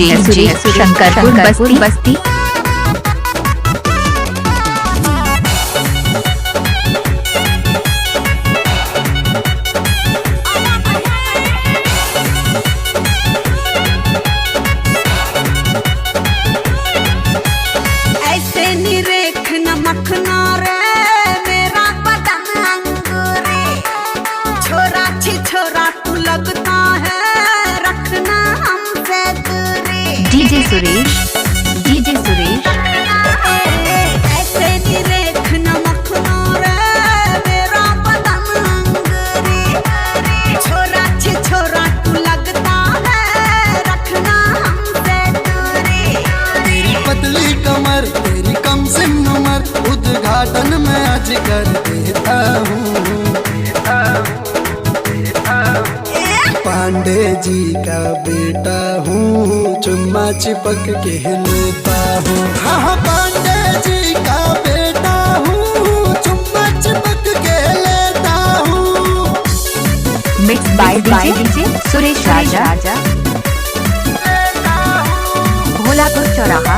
DJ Shankarpur बस्ती। DJ Suresh ऐसे नी रेख नमखना रे मेरा बदन अंगूरी। छोरा छी छोरा तू लगता है रखना हमसे दूरी। तेरी पतली कमर तेरी कम सिम उम्र उद्घाटन में आज कर देता हूँ। पांडे जी का बेटा हूँ चुम्मा चिपक के लेता हूँ। हाँ पांडे जी का बेटा हूँ चुम्मा चिपक के लेता हूँ। मिक्स बाय डीजे सुरेश राजा भोलापुर चौराहा।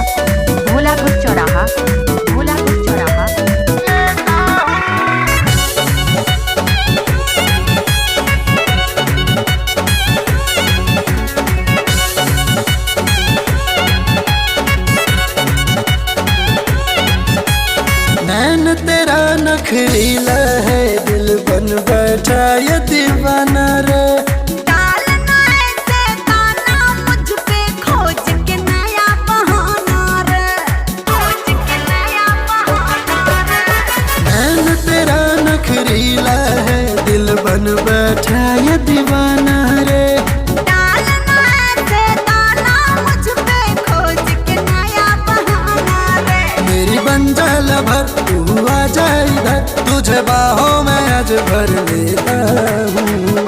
नैन तेरा नखरीला है दिल बन बैठा ये दीवाना रे। डालना ऐसे गाना मुझ पे खोज के नया बहाना रे। नैन तेरा नखरीला है दिल बन बैठा ये दीवाना रे। डालना ऐसे गाना मुझ पे खोज के नया बहाना रे। मेरी बंजल भर तू आ जा इधर तुझे बाहों में आज भर लेता हूँ।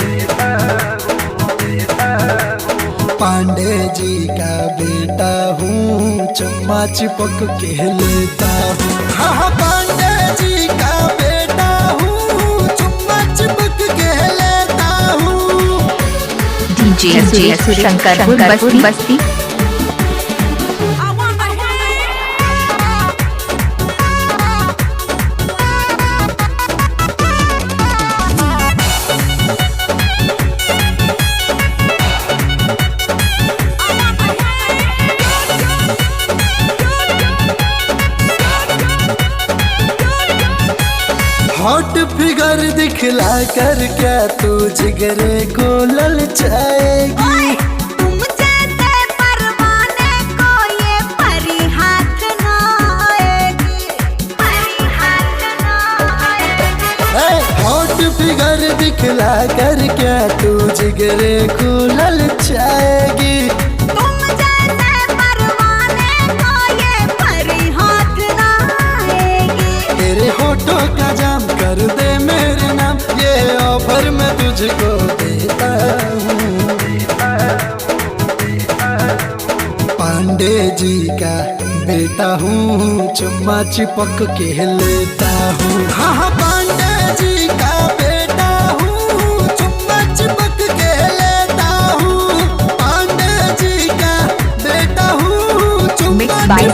पांडे जी का बेटा हूँ चम्मा चिपक के लेता हूँ। हाँ पांडे जी का बेटा हूँ चम्मा चिपक के लेता हूँ। डीजे शंकरपुर बस्ती। हॉट फिगर दिखला कर क्या तू जिगरे को ललचाएगी। तुम जैसे परवाने को ये परी हाथ ना आएगी। हॉट फिगर दिखला कर क्या तू जिगरे को ललचाएगी। तुम जैसे परवाने को ये परी हाथ ना आएगी। तेरे होठों का जाम कर दे मेरे नाम ये ऑफर मैं तुझको देता हूँ। पांडे जी का बेटा हूँ चुम्मा चिपक के लेता हूँ। हाँ पांडे जी का बेटा हूँ चुम्मा चिपक के लेता हूँ। पांडे जी का बेटा हूँ चुम्मा मिक्स बाय